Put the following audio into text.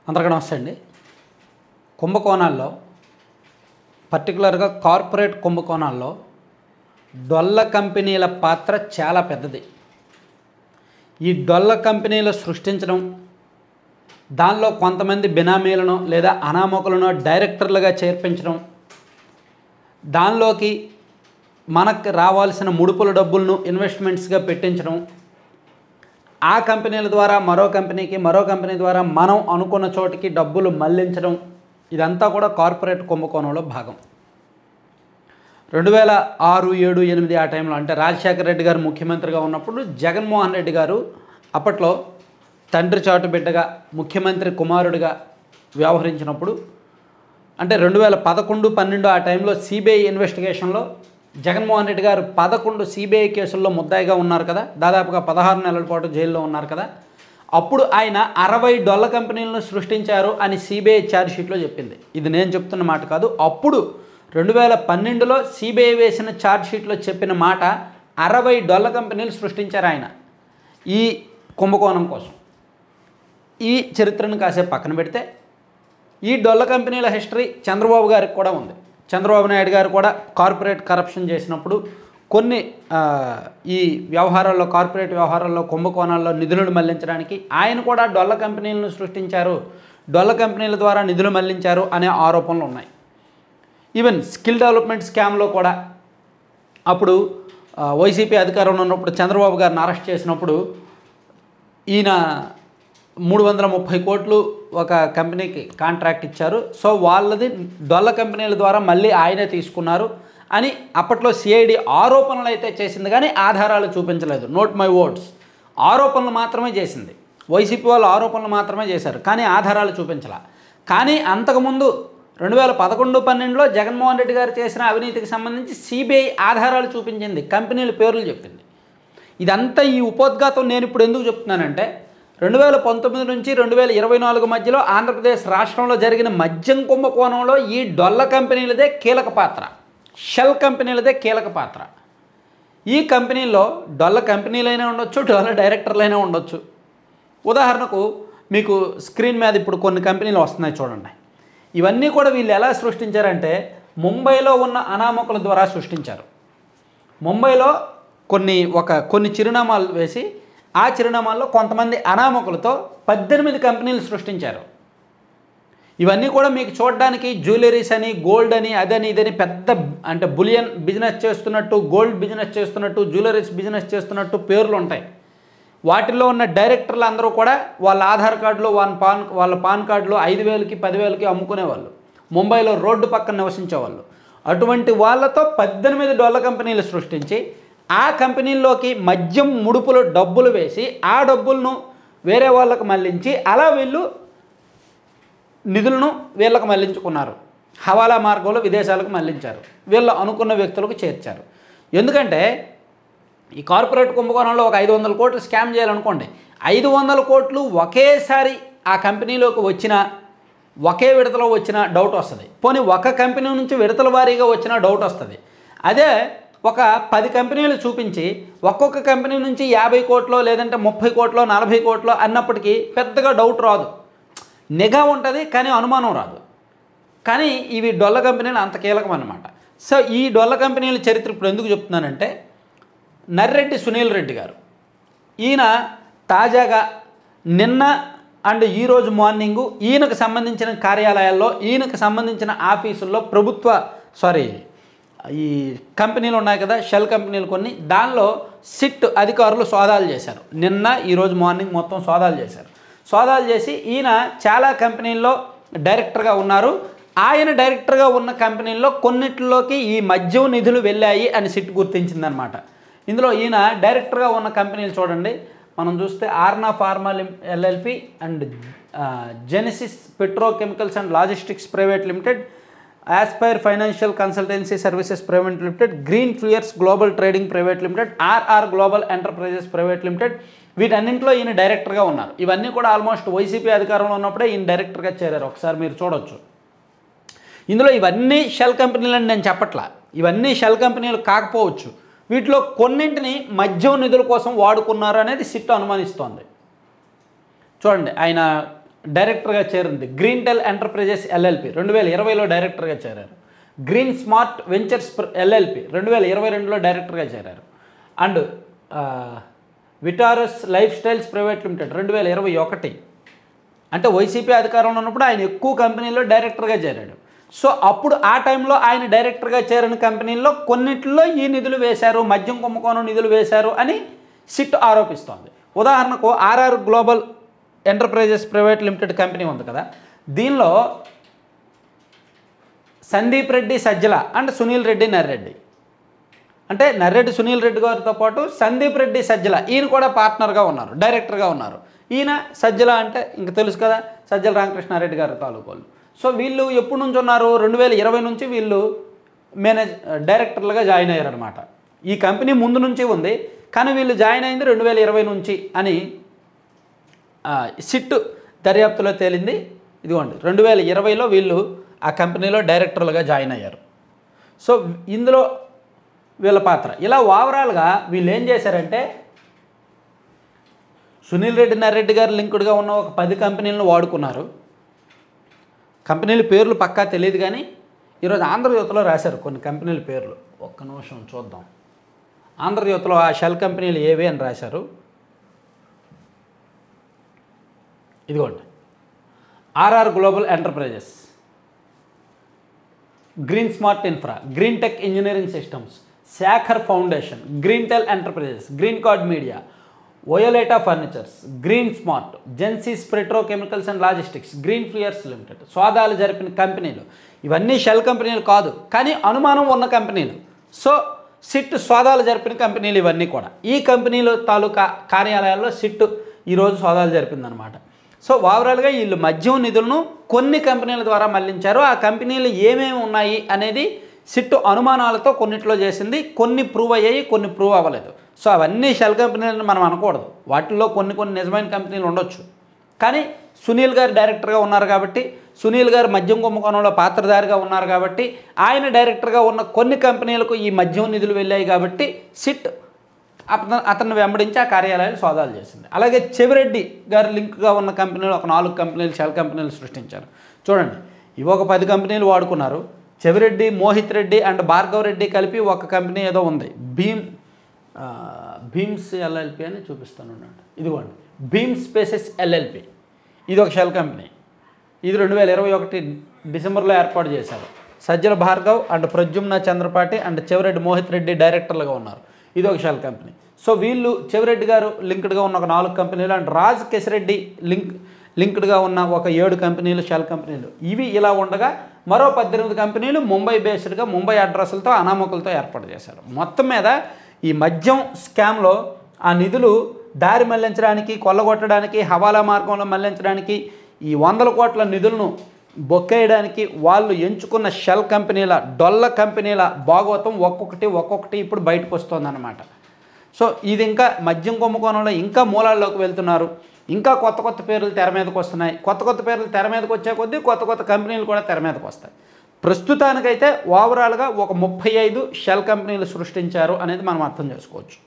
అందరికీ నమస్తే అండి. కుంభకోణాల్లో పర్టికులర్గా కార్పొరేట్ కుంభకోణాల్లో డొల్ల కంపెనీల పాత్ర చాలా పెద్దది. ఈ డొల్ల కంపెనీలు సృష్టించడం, దానిలో కొంతమంది బినామీలను లేదా అనామకులను డైరెక్టర్లుగా చేర్పించడం, దానిలోకి మనకు రావాల్సిన ముడుపుల డబ్బులను ఇన్వెస్ట్మెంట్స్గా పెట్టించడం, ఆ కంపెనీల ద్వారా మరో కంపెనీ ద్వారా మనం అనుకున్న చోటికి డబ్బులు మళ్లించడం, ఇదంతా కూడా కార్పొరేట్ కుంభకోణంలో భాగం. 2006, 7, 8 ఆ టైంలో అంటే రాజశేఖర రెడ్డి గారు ముఖ్యమంత్రిగా ఉన్నప్పుడు జగన్మోహన్ రెడ్డి గారు అప్పట్లో తండ్రి చాటు బిడ్డగా ముఖ్యమంత్రి కుమారుడిగా వ్యవహరించినప్పుడు అంటే 2011, 12 ఆ టైంలో సిబిఐ ఇన్వెస్టిగేషన్లో జగన్మోహన్ రెడ్డి గారు 11 సిబిఐ కేసుల్లో ముద్దాయిగా ఉన్నారు కదా, దాదాపుగా 16 నెలల పాటు జైల్లో ఉన్నారు కదా. అప్పుడు ఆయన 60 డొల్ల కంపెనీలను సృష్టించారు అని సిబిఐ ఛార్జ్షీట్లో చెప్పింది. ఇది నేను చెప్తున్న మాట కాదు. అప్పుడు 2012లో సిబిఐ వేసిన ఛార్జ్షీట్లో చెప్పిన మాట 60 డొల్ల కంపెనీలు సృష్టించారు ఆయన ఈ కుంభకోణం కోసం. ఈ చరిత్రను కాసేపు పక్కన పెడితే ఈ డొల్ల కంపెనీల హిస్టరీ చంద్రబాబు గారికి కూడా ఉంది. చంద్రబాబు నాయుడు గారు కూడా కార్పొరేట్ కరప్షన్ చేసినప్పుడు కొన్ని ఈ వ్యవహారాల్లో కార్పొరేట్ వ్యవహారాల్లో కుంభకోణాల్లో నిధులను మళ్లించడానికి ఆయన కూడా డొల్ల కంపెనీలను సృష్టించారు, డొల్ల కంపెనీల ద్వారా నిధులు మళ్లించారు అనే ఆరోపణలు ఉన్నాయి. ఈవెన్ స్కిల్ డెవలప్మెంట్ స్కామ్లో కూడా అప్పుడు వైసీపీ అధికారంలో ఉన్నప్పుడు చంద్రబాబు గారిని అరెస్ట్ చేసినప్పుడు ఈయన 330 కోట్లు ఒక కంపెనీకి కాంట్రాక్ట్ ఇచ్చారు. సో వాళ్ళది డొల్ల కంపెనీల ద్వారా మళ్ళీ ఆయనే తీసుకున్నారు అని అప్పట్లో సిఐడి ఆరోపణలు అయితే చేసింది, కానీ ఆధారాలు చూపించలేదు. నోట్ మై వర్డ్స్, ఆరోపణలు మాత్రమే చేసింది. వైసీపీ వాళ్ళు ఆరోపణలు మాత్రమే చేశారు, కానీ ఆధారాలు చూపించాల. కానీ అంతకుముందు 2011, 12లో జగన్మోహన్ రెడ్డి గారు చేసిన అవినీతికి సంబంధించి సిబిఐ ఆధారాలు చూపించింది, కంపెనీల పేర్లు చెప్పింది. ఇదంతా ఈ ఉపోద్ఘాతం నేను ఇప్పుడు ఎందుకు చెప్తున్నానంటే 2019 నుంచి 2024 మధ్యలో ఆంధ్రప్రదేశ్ రాష్ట్రంలో జరిగిన మద్యం కుంభకోణంలో ఈ డొల్ల కంపెనీలదే కీలక పాత్ర, షెల్ కంపెనీలదే కీలక పాత్ర. ఈ కంపెనీల్లో డొల్ల కంపెనీలైనా ఉండొచ్చు, డొల్ల డైరెక్టర్లైనా ఉండొచ్చు. ఉదాహరణకు మీకు స్క్రీన్ మీద ఇప్పుడు కొన్ని కంపెనీలు వస్తున్నాయి చూడండి. ఇవన్నీ కూడా వీళ్ళు ఎలా సృష్టించారంటే ముంబైలో ఉన్న అనామకుల ద్వారా సృష్టించారు. ముంబైలో కొన్ని చిరునామాలు వేసి ఆ చిరునామాల్లో కొంతమంది అనామకులతో 18 కంపెనీలు సృష్టించారు. ఇవన్నీ కూడా మీకు చూడడానికి జ్యువెలరీస్ అని, గోల్డ్ అని, అదని ఇదని పెద్ద అంటే బులియన్ బిజినెస్ చేస్తున్నట్టు, గోల్డ్ బిజినెస్ చేస్తున్నట్టు, జ్యువెలరీస్ బిజినెస్ చేస్తున్నట్టు పేర్లు ఉంటాయి. వాటిల్లో ఉన్న డైరెక్టర్లు అందరూ కూడా వాళ్ళ ఆధార్ కార్డులో వాళ్ళ పాన్ కార్డులో 5,000కి 10,000కి అమ్ముకునేవాళ్ళు. ముంబైలో రోడ్డు పక్కన నివసించేవాళ్ళు. అటువంటి వాళ్ళతో 18 డొల్ల కంపెనీలు సృష్టించి ఆ కంపెనీల్లోకి మద్యం ముడుపులు డబ్బులు వేసి ఆ డబ్బులను వేరే వాళ్ళకు మళ్లించి అలా వీళ్ళు నిధులను వీళ్ళకు మళ్లించుకున్నారు. హవాలా మార్గంలో విదేశాలకు మళ్లించారు, వీళ్ళు అనుకున్న వ్యక్తులకు చేర్చారు. ఎందుకంటే ఈ కార్పొరేట్ కుంభకోణంలో ఒక 500 కోట్లు స్కామ్ చేయాలనుకోండి, 500 కోట్లు ఒకేసారి ఆ కంపెనీలోకి వచ్చినా ఒకే విడతలో వచ్చిన డౌట్ వస్తుంది. పోనీ ఒక కంపెనీ నుంచి విడతల వారీగా వచ్చిన డౌట్ వస్తుంది. అదే ఒక 10 కంపెనీలు చూపించి ఒక్కొక్క కంపెనీ నుంచి 50 కోట్లో లేదంటే 30 కోట్లో 40 కోట్లో అన్నప్పటికీ పెద్దగా డౌట్ రాదు, నిఘా ఉంటుంది, కానీ అనుమానం రాదు. కానీ ఇవి డొల్ల కంపెనీలు అంత కీలకం అన్నమాట. సో ఈ డొల్ల కంపెనీల చరిత్ర ఇప్పుడు ఎందుకు చెప్తున్నానంటే నర్రెడ్డి సునీల్ రెడ్డి గారు, ఈయన తాజాగా నిన్న అండ్ ఈరోజు మార్నింగు ఈయనకు సంబంధించిన కార్యాలయాల్లో, ఈయనకు సంబంధించిన ఆఫీసుల్లో ఈ కంపెనీలు ఉన్నాయి కదా, షెల్ కంపెనీలు కొన్ని, దానిలో సిట్ అధికారులు సోదాలు చేశారు. నిన్న ఈరోజు మార్నింగ్ మొత్తం సోదాలు చేశారు. సోదాలు చేసి ఈయన చాలా కంపెనీల్లో డైరెక్టర్గా ఉన్నారు. ఆయన డైరెక్టర్గా ఉన్న కంపెనీల్లో కొన్నిటిలోకి ఈ మద్యం నిధులు వెళ్ళాయి అని సిట్ గుర్తించిందనమాట. ఇందులో ఈయన డైరెక్టర్గా ఉన్న కంపెనీలు చూడండి, మనం చూస్తే Arna pharma LLP and Genesis petrochemicals and logistics private limited, aspire financial consultancy services private limited, green fuels global trading private limited, RR global enterprises private limited, వీటన్నింటిలో ఈయన డైరెక్టర్గా ఉన్నారు. ఇవన్నీ కూడా ఆల్మోస్ట్ వైసీపీ అధికారంలో ఉన్నప్పుడే ఈయన డైరెక్టర్గా చేరారు. ఒకసారి మీరు చూడొచ్చు. ఇందులో ఇవన్నీ షెల్ కంపెనీలని నేను చెప్పట్లా, ఇవన్నీ షెల్ కంపెనీలు కాకపోవచ్చు, వీటిలో కొన్నింటిని మద్యం నిధుల కోసం వాడుకున్నారు అనేది సిట్ అనుమానిస్తోంది. చూడండి, ఆయన డైరెక్టర్గా చేరింది. గ్రీన్టెల్ ఎంటర్ప్రైజెస్ ఎల్ఎల్పి 2020లో డైరెక్టర్గా చేరారు. గ్రీన్ స్మార్ట్ వెంచర్స్ ఎల్ఎల్పి 2022లో డైరెక్టర్గా చేరారు. అండ్ విటారస్ లైఫ్ స్టైల్స్ ప్రైవేట్ లిమిటెడ్ 2021, అంటే వైసీపీ అధికారంలో ఉన్నప్పుడు ఆయన ఎక్కువ కంపెనీల్లో డైరెక్టర్గా చేరాడు. సో అప్పుడు ఆ టైంలో ఆయన డైరెక్టర్గా చేరిన కంపెనీల్లో కొన్నిట్లో ఈ నిధులు వేశారు, మద్యం కుంభకోణం నిధులు వేశారు అని సిట్ ఆరోపిస్తోంది. ఉదాహరణకు R R global enterprises private limited company ఉంది కదా, దీనిలో సందీప్ రెడ్డి సజ్జల అండ్ సునీల్ రెడ్డి నర్రెడ్డి, అంటే నర్రెడ్డి సునీల్ రెడ్డి గారితో పాటు సందీప్ రెడ్డి సజ్జల ఈయన కూడా పార్ట్నర్గా ఉన్నారు, డైరెక్టర్గా ఉన్నారు. ఈయన సజ్జల అంటే ఇంక తెలుసు కదా, సజ్జల రామకృష్ణారెడ్డి గారి తాలూకోళ్ళు. సో వీళ్ళు ఎప్పటి నుంచి ఉన్నారు, 2020 నుంచి వీళ్ళు డైరెక్టర్లుగా జాయిన్ అయ్యారనమాట. ఈ కంపెనీ ముందు నుంచి ఉంది, కానీ వీళ్ళు జాయిన్ అయింది 2020 నుంచి అని సిట్ దర్యాప్తులో తేలింది. ఇదిగోండి 2020లో వీళ్ళు ఆ కంపెనీలో డైరెక్టర్లుగా జాయిన్ అయ్యారు. సో ఇందులో వీళ్ళ పాత్ర ఇలా ఓవరాల్గా వీళ్ళు ఏం చేశారంటే, సునీల్ రెడ్డి నర్రెడ్డి గారు లింక్డ్గా ఉన్న ఒక 10 కంపెనీలను వాడుకున్నారు. కంపెనీల పేర్లు పక్కా తెలియదు, కానీ ఈరోజు ఆంధ్రజ్యోతిలో రాశారు కొన్ని కంపెనీల పేర్లు. ఒక్క నిమిషం చూద్దాం. ఆంధ్రజ్యోతిలో ఆ షెల్ కంపెనీలు ఏవి అని రాశారు. ఇదిగోండి, RR global enterprises, green smart infra, green tech engineering systems, శాఖర్ foundation, Greentel enterprises, green card media, Violeta furnitures, green smart, Genesis petrochemicals and logistics, green flyers limited. సోదాలు జరిపిన కంపెనీలు ఇవన్నీ షెల్ కంపెనీలు కాదు, కానీ అనుమానం ఉన్న కంపెనీలు. సో సిట్ సోదాలు జరిపిన కంపెనీలు ఇవన్నీ కూడా. ఈ కంపెనీలు తాలూకా కార్యాలయాల్లో సిట్ ఈరోజు సోదాలు జరిపిందనమాట. సో ఓవరాల్గా వీళ్ళు మద్యం నిధులను కొన్ని కంపెనీల ద్వారా మళ్లించారు. ఆ కంపెనీలు ఏమేమి ఉన్నాయి అనేది సిట్ అనుమానాలతో కొన్నిట్లో చేసింది. కొన్ని ప్రూవ్ అయ్యాయి, కొన్ని ప్రూవ్ అవ్వలేదు. సో అవన్నీ షెల్ కంపెనీలను మనం అనకూడదు, వాటిల్లో కొన్ని నిజమైన కంపెనీలు ఉండొచ్చు. కానీ సునీల్ గారు డైరెక్టర్గా ఉన్నారు కాబట్టి, సునీల్ గారు మద్యం కుంభకోణంలో పాత్రధారిగా ఉన్నారు కాబట్టి, ఆయన డైరెక్టర్గా ఉన్న కొన్ని కంపెనీలకు ఈ మద్యం నిధులు వెళ్ళాయి కాబట్టి సిట్ అతన్ని వెంబడించి ఆ కార్యాలయాలు సోదాలు చేసింది. అలాగే చెవిరెడ్డి గారు లింక్గా ఉన్న కంపెనీలు ఒక 4 కంపెనీలు షెల్ కంపెనీలు సృష్టించారు. చూడండి, ఇవి ఒక 10 కంపెనీలు వాడుకున్నారు. చెవిరెడ్డి, మోహిత్ రెడ్డి అండ్ భార్గవ్ రెడ్డి కలిపి ఒక కంపెనీ ఏదో ఉంది, భీమ్స్ ఎల్ఎల్పి అని చూపిస్తాను. ఇదిగోండి, భీమ్ స్పేసెస్ ఎల్ఎల్పి, ఇది ఒక షెల్ కంపెనీ. ఇది 2021 డిసెంబర్లో ఏర్పాటు చేశారు. సజ్జల భార్గవ్ అండ్ ప్రద్యుమ్న చంద్రపాటి అండ్ చెవిరెడ్డి మోహిత్ రెడ్డి డైరెక్టర్లుగా ఉన్నారు. ఇది ఒక షెల్ కంపెనీ. సో వీళ్ళు చెవిరెడ్డి గారు లింక్డ్గా ఉన్న ఒక 4 కంపెనీలు అండ్ రాజ్ కేశరెడ్డి లింక్డ్గా ఉన్న ఒక 7 కంపెనీలు షెల్ కంపెనీలు. ఇవి ఇలా ఉండగా మరో 18 కంపెనీలు ముంబై బేస్డ్గా ముంబై అడ్రస్లతో అనామకులతో ఏర్పాటు చేశారు. మొత్తం మీద ఈ మద్యం స్కామ్లో ఆ నిధులు దారి మళ్లించడానికి, కొల్లగొట్టడానికి, హవాలా మార్గంలో మళ్లించడానికి, ఈ 100 కోట్ల నిధులను బొక్కేయడానికి వాళ్ళు ఎంచుకున్న షెల్ కంపెనీల, డొల్ల కంపెనీల భాగవతం ఒక్కొక్కటి ఇప్పుడు బయటకు వస్తుందన్నమాట. సో ఇది ఇంకా మద్యం కుంభకోణంలో ఇంకా మూలాల్లోకి వెళ్తున్నారు. ఇంకా కొత్త పేర్లు తెర మీదకి వస్తున్నాయి. కొత్త పేర్లు తెర మీదకి వచ్చే కొద్దీ కొత్త కంపెనీలు కూడా తెర మీదకి వస్తాయి. ప్రస్తుతానికైతే ఓవరాల్గా ఒక 35 షెల్ కంపెనీలు సృష్టించారు అనేది మనం అర్థం చేసుకోవచ్చు.